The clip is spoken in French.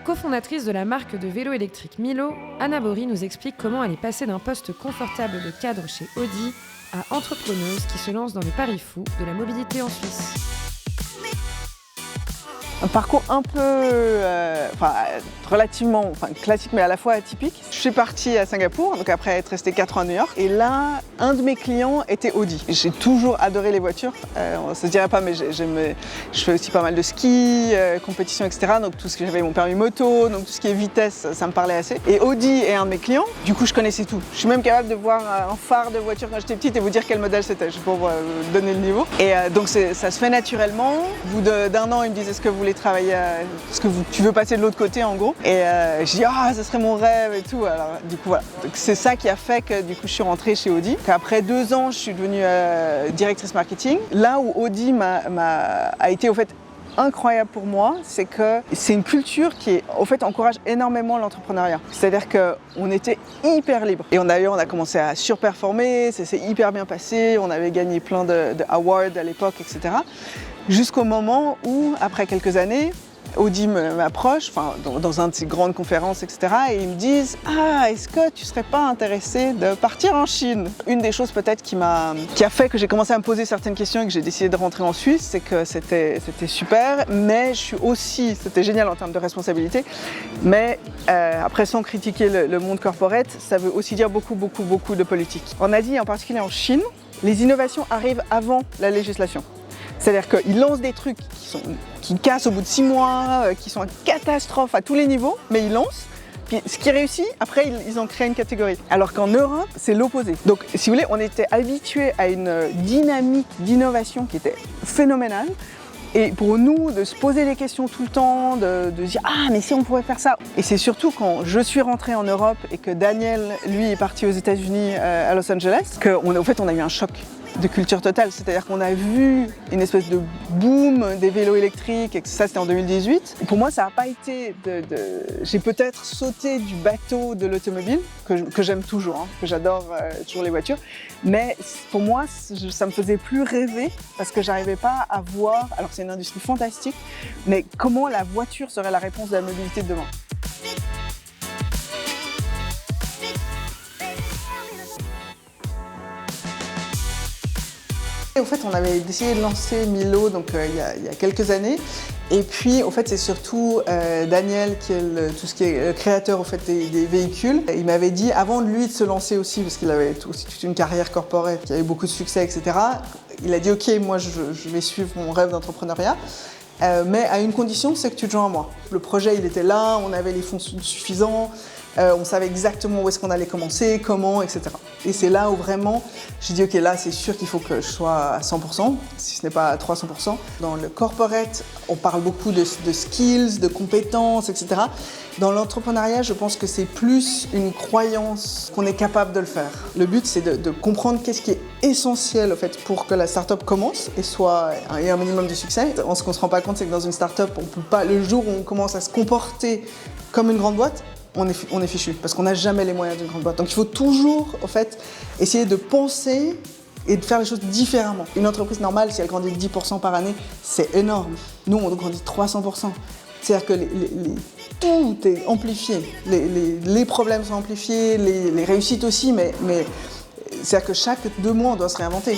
Cofondatrice de la marque de vélo électrique Milo, Anna Bory nous explique comment elle est passée d'un poste confortable de cadre chez Audi à entrepreneuse qui se lance dans le pari fou de la mobilité en Suisse. Un parcours un peu, relativement classique, mais à la fois atypique. Je suis partie à Singapour, donc après être restée 4 ans à New York. Et là, un de mes clients était Audi. J'ai toujours adoré les voitures. On se dirait pas, mais je fais aussi pas mal de ski, compétition, etc. Donc tout ce que j'avais mon permis moto, donc tout ce qui est vitesse, ça me parlait assez. Et Audi est un de mes clients. Du coup, je connaissais tout. Je suis même capable de voir un phare de voiture quand j'étais petite et vous dire quel modèle c'était, pour vous donner le niveau. Et donc ça se fait naturellement. Au bout d'un an, il me disait est-ce que vous voulez travailler, est-ce que tu veux passer de l'autre côté en gros. Et je dis ce serait mon rêve et tout. Alors du coup voilà. Donc, c'est ça qui a fait que du coup je suis rentrée chez Audi. Après 2 ans, je suis devenue directrice marketing. Là où Audi a été au fait incroyable pour moi, c'est que c'est une culture qui au fait encourage énormément l'entrepreneuriat. C'est-à-dire qu'on était hyper libre. Et on a commencé à surperformer, ça s'est hyper bien passé, on avait gagné plein de awards à l'époque, etc. Jusqu'au moment où, après quelques années, Audi m'approche, dans une de ces grandes conférences, etc. Et ils me disent « est-ce que tu ne serais pas intéressé de partir en Chine ?» Une des choses peut-être qui a fait que j'ai commencé à me poser certaines questions et que j'ai décidé de rentrer en Suisse, c'est que c'était super, mais c'était génial en termes de responsabilité, mais après sans critiquer le monde corporate, ça veut aussi dire beaucoup de politique. En Asie, en particulier en Chine, les innovations arrivent avant la législation. C'est-à-dire qu'ils lancent des trucs qui cassent au bout de 6 mois, qui sont une catastrophe à tous les niveaux, mais ils lancent. Puis ce qui réussit, après ils en créent une catégorie. Alors qu'en Europe, c'est l'opposé. Donc si vous voulez, on était habitués à une dynamique d'innovation qui était phénoménale. Et pour nous, de se poser des questions tout le temps, de dire « mais si on pouvait faire ça ?» Et c'est surtout quand je suis rentrée en Europe et que Daniel, lui, est parti aux États-Unis, à Los Angeles, qu'au fait, on a eu un choc de culture totale. C'est-à-dire qu'on a vu une espèce de boom des vélos électriques, et que ça, c'était en 2018. Pour moi, ça n'a pas été J'ai peut-être sauté du bateau de l'automobile, que j'aime toujours, que j'adore toujours les voitures, mais pour moi, ça me faisait plus rêver parce que j'arrivais pas à voir, alors c'est une industrie fantastique, mais comment la voiture serait la réponse de la mobilité de demain. Au fait, on avait décidé de lancer Milo il y a quelques années. Et puis, au fait, c'est surtout Daniel qui est tout ce qui est créateur au fait, des véhicules. Il m'avait dit, avant de lui de se lancer aussi, parce qu'il avait aussi toute une carrière corporate, qui avait beaucoup de succès, etc. Il a dit, ok, moi je vais suivre mon rêve d'entrepreneuriat. Mais à une condition, c'est que tu te joins à moi. Le projet, il était là, on avait les fonds suffisants, on savait exactement où est-ce qu'on allait commencer, comment, etc. Et c'est là où vraiment, j'ai dit, ok, là, c'est sûr qu'il faut que je sois à 100%, si ce n'est pas à 300%. Dans le corporate, on parle beaucoup de skills, de compétences, etc. Dans l'entrepreneuriat, je pense que c'est plus une croyance qu'on est capable de le faire. Le but, c'est de comprendre qu'est-ce qui est essentiel au fait, pour que la start-up commence et ait un minimum de succès. Ce qu'on ne se rend pas compte, c'est que dans une start-up, on peut pas, le jour où on commence à se comporter comme une grande boîte, on est fichu, parce qu'on n'a jamais les moyens d'une grande boîte. Donc il faut toujours, au fait, essayer de penser et de faire les choses différemment. Une entreprise normale, si elle grandit de 10% par année, c'est énorme. Nous, on grandit de 300%. C'est-à-dire que tout est amplifié. Les problèmes sont amplifiés, les réussites aussi, mais c'est-à-dire que chaque 2 mois, on doit se réinventer.